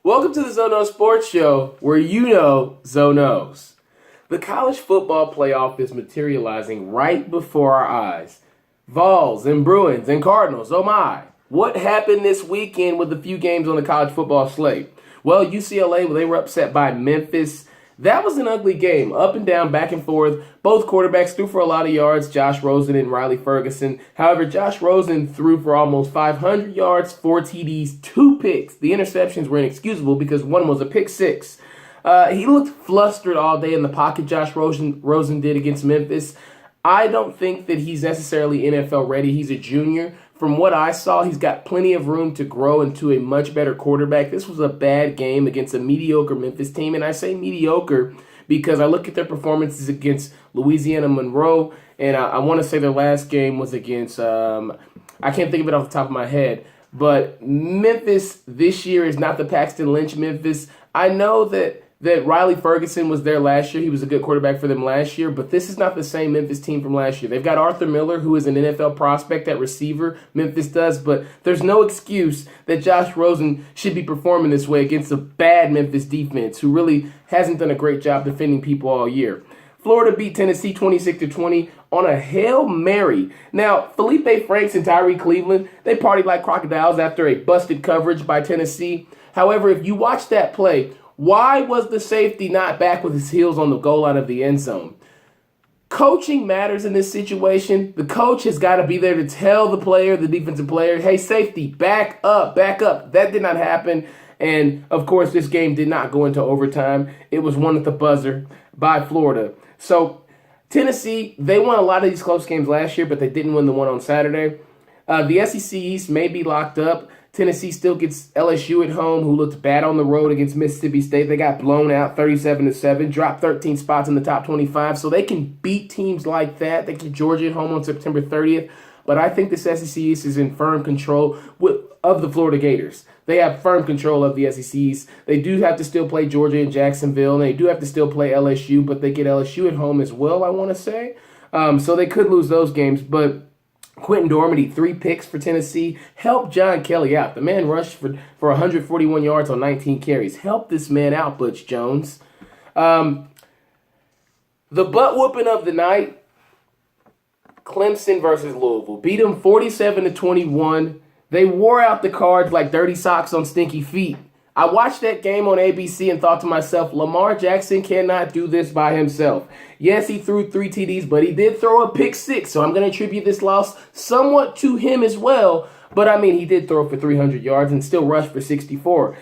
Welcome to the Zono Sports Show, where you know Zonos. The college football playoff is materializing right before our eyes. Vols and Bruins and Cardinals, oh my. What happened this weekend with a few games on the college football slate? Well, UCLA, they were upset by Memphis. That was an ugly game, up and down, back and forth. Both quarterbacks threw for a lot of yards, Josh Rosen and Riley Ferguson. However, Josh Rosen threw for almost 500 yards, 4 TDs, 2 picks. The interceptions were inexcusable because one was a pick six. He looked flustered all day in the pocket, Josh Rosen did against Memphis. I don't think that he's necessarily NFL ready. He's a junior. From what I saw, he's got plenty of room to grow into a much better quarterback. This was a bad game against a mediocre Memphis team, and I say mediocre because I look at their performances against Louisiana Monroe, and I want to say their last game was against, I can't think of it off the top of my head, but Memphis this year is not the Paxton Lynch Memphis. I know that Riley Ferguson was there last year. He was a good quarterback for them last year, but this is not the same Memphis team from last year. They've got Arthur Miller, who is an NFL prospect at receiver. Memphis does, but there's no excuse that Josh Rosen should be performing this way against a bad Memphis defense who really hasn't done a great job defending people all year. Florida beat Tennessee 26-20 on a Hail Mary. Now, Felipe Franks and Tyree Cleveland, they partied like crocodiles after a busted coverage by Tennessee. However, if you watch that play, why was the safety not back with his heels on the goal line of the end zone? Coaching matters in this situation. The coach has got to be there to tell the player, the defensive player, hey, safety, back up, back up. That did not happen. And, of course, this game did not go into overtime. It was won at the buzzer by Florida. So, Tennessee, they won a lot of these close games last year, but they didn't win the one on Saturday. The SEC East may be locked up. Tennessee still gets LSU at home, who looked bad on the road against Mississippi State. They got blown out 37-7, dropped 13 spots in the top 25, so they can beat teams like that. They get Georgia at home on September 30th, but I think this SEC East is in firm control of the Florida Gators. They have firm control of the SEC East. They do have to still play Georgia and Jacksonville, and they do have to still play LSU, but they get LSU at home as well, I want to say. So they could lose those games, but Quentin Dormady, 3 picks for Tennessee. Help John Kelly out. The man rushed for 141 yards on 19 carries. Help this man out, Butch Jones. The butt whooping of the night, Clemson versus Louisville. Beat them 47-21. They wore out the Cards like dirty socks on stinky feet. I watched that game on ABC and thought to myself, Lamar Jackson cannot do this by himself. Yes, he threw 3 TDs, but he did throw a pick 6, so I'm going to attribute this loss somewhat to him as well. But, I mean, he did throw for 300 yards and still rushed for 64.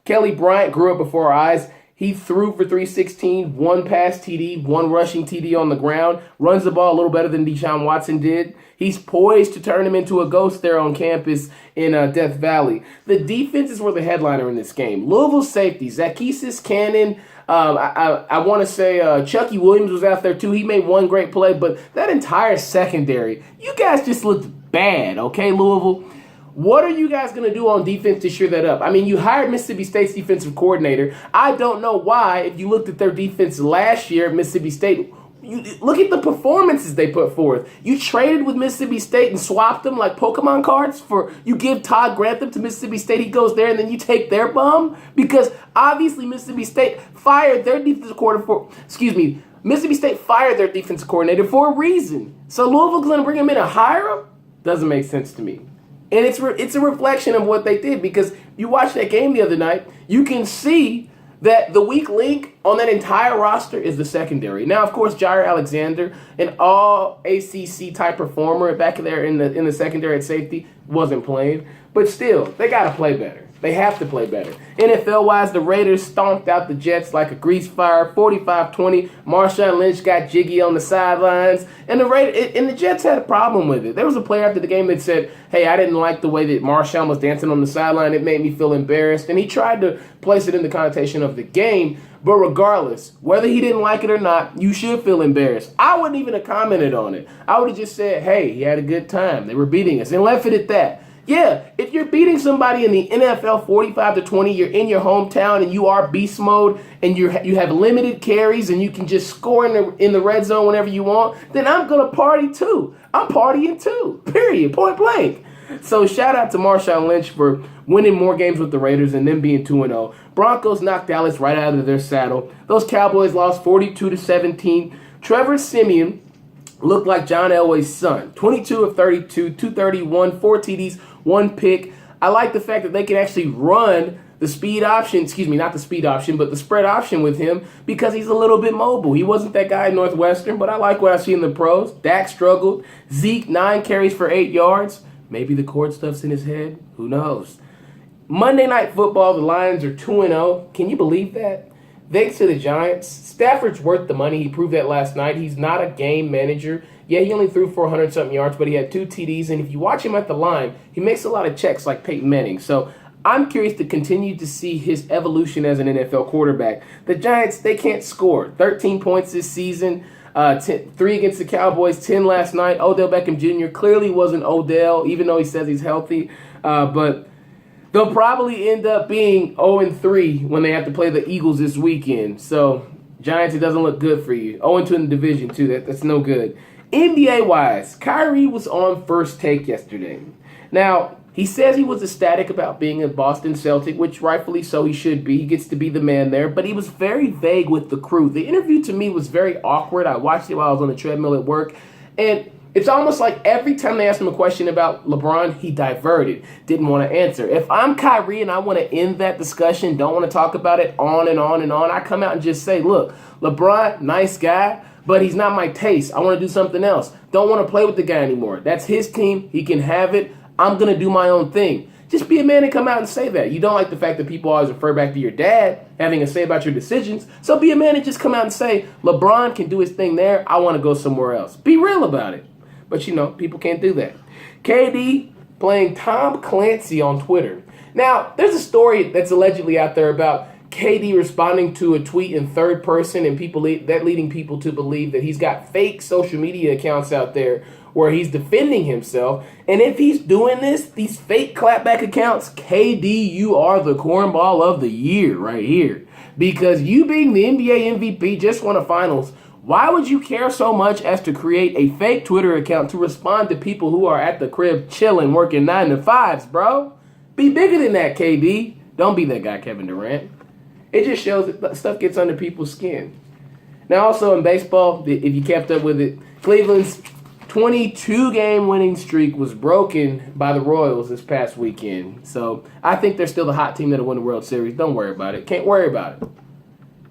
Kelly Bryant grew up before our eyes. He threw for 316, 1 pass TD, 1 rushing TD on the ground, runs the ball a little better than Deshaun Watson did. He's poised to turn him into a ghost there on campus in Death Valley. The defenses were the headliner in this game. Louisville safety, Zaccheaus Cannon, I want to say Chucky Williams was out there too. He made 1 great play, but that entire secondary, you guys just looked bad, okay, Louisville? What are you guys going to do on defense to shore that up? I mean, you hired Mississippi State's defensive coordinator. I don't know why, if you looked at their defense last year at Mississippi State, you look at the performances they put forth. You traded with Mississippi State and swapped them like Pokemon cards for, you give Todd Grantham to Mississippi State, he goes there, and then you take their bum? Because obviously Mississippi State fired their defensive coordinator Mississippi State fired their defensive coordinator for a reason. So Louisville's going to bring him in and hire him? Doesn't make sense to me. And it's a reflection of what they did, because you watched that game the other night, you can see that the weak link on that entire roster is the secondary. Now, of course, Jair Alexander, an all ACC type performer back there in the secondary at safety, wasn't playing. But still, they got to play better. They have to play better. NFL-wise, the Raiders stomped out the Jets like a grease fire, 45-20. Marshawn Lynch got jiggy on the sidelines, and the Jets had a problem with it. There was a player after the game that said, hey, I didn't like the way that Marshawn was dancing on the sideline. It made me feel embarrassed, and he tried to place it in the connotation of the game. But regardless, whether he didn't like it or not, you should feel embarrassed. I wouldn't even have commented on it. I would have just said, hey, he had a good time. They were beating us, and left it at that. Yeah, if you're beating somebody in the NFL 45-20, you're in your hometown and you are beast mode and you have limited carries and you can just score in the red zone whenever you want, then I'm going to party too. I'm partying too, period, point blank. So shout out to Marshawn Lynch for winning more games with the Raiders and them being 2-0. Broncos knocked Dallas right out of their saddle. Those Cowboys lost 42-17. Trevor Siemian looked like John Elway's son. 22 of 32, 231, 4 TDs, 1 pick. I like the fact that they can actually run the speed option, not the speed option, but the spread option with him because he's a little bit mobile. He wasn't that guy at Northwestern, but I like what I see in the pros. Dak struggled. Zeke, 9 carries for 8 yards. Maybe the cord stuff's in his head. Who knows? Monday Night Football, the Lions are 2-0. Can you believe that? Thanks to the Giants. Stafford's worth the money. He proved that last night. He's not a game manager. Yeah, he only threw 400-something yards, but he had 2 TDs. And if you watch him at the line, he makes a lot of checks like Peyton Manning. So I'm curious to continue to see his evolution as an NFL quarterback. The Giants, they can't score. 13 points this season. 3 against the Cowboys, 10 last night. Odell Beckham Jr. clearly wasn't Odell, even though he says he's healthy. But they'll probably end up being 0-3 when they have to play the Eagles this weekend. So, Giants, it doesn't look good for you. 0-2 in the division, too. That's no good. NBA-wise, Kyrie was on First Take yesterday. Now, he says he was ecstatic about being a Boston Celtic, which rightfully so he should be. He gets to be the man there. But he was very vague with the crew. The interview to me was very awkward. I watched it while I was on the treadmill at work. And it's almost like every time they asked him a question about LeBron, he diverted, didn't want to answer. If I'm Kyrie and I want to end that discussion, don't want to talk about it on and on and on, I come out and just say, look, LeBron, nice guy, but he's not my taste. I want to do something else. Don't want to play with the guy anymore. That's his team. He can have it. I'm going to do my own thing. Just be a man and come out and say that. You don't like the fact that people always refer back to your dad having a say about your decisions. So be a man and just come out and say, LeBron can do his thing there. I want to go somewhere else. Be real about it. But, people can't do that. KD playing Tom Clancy on Twitter. Now, there's a story that's allegedly out there about KD responding to a tweet in third person and leading people to believe that he's got fake social media accounts out there where he's defending himself. And if he's doing this, these fake clapback accounts, KD, you are the cornball of the year right here. Because you being the NBA MVP, just won a finals, why would you care so much as to create a fake Twitter account to respond to people who are at the crib chilling, working 9 to 5s, bro? Be bigger than that, KD. Don't be that guy, Kevin Durant. It just shows that stuff gets under people's skin. Now, also in baseball, if you kept up with it, Cleveland's 22-game winning streak was broken by the Royals this past weekend. So I think they're still the hot team that'll win the World Series. Don't worry about it. Can't worry about it.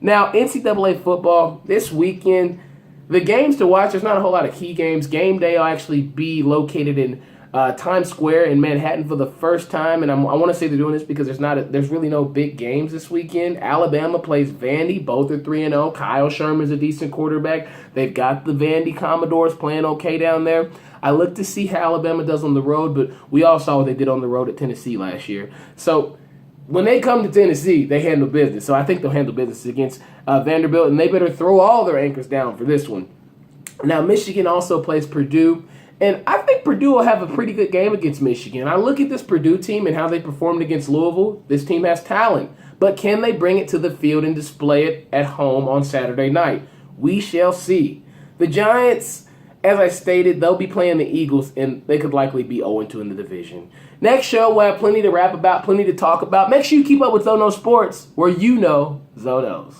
Now, NCAA football this weekend, the games to watch, there's not a whole lot of key games. Game day will actually be located in Times Square in Manhattan for the first time, and I want to say they're doing this because there's really no big games this weekend. Alabama plays Vandy. Both are 3-0. Kyle Sherman's a decent quarterback. They've got the Vandy Commodores playing okay down there. I look to see how Alabama does on the road, but we all saw what they did on the road at Tennessee last year. So when they come to Tennessee, they handle business. So I think they'll handle business against Vanderbilt, and they better throw all their anchors down for this one. Now, Michigan also plays Purdue. And I think Purdue will have a pretty good game against Michigan. I look at this Purdue team and how they performed against Louisville. This team has talent. But can they bring it to the field and display it at home on Saturday night? We shall see. The Giants, as I stated, they'll be playing the Eagles, and they could likely be 0-2 in the division. Next show, we'll have plenty to rap about, plenty to talk about. Make sure you keep up with Zono Sports, where Zoe knows.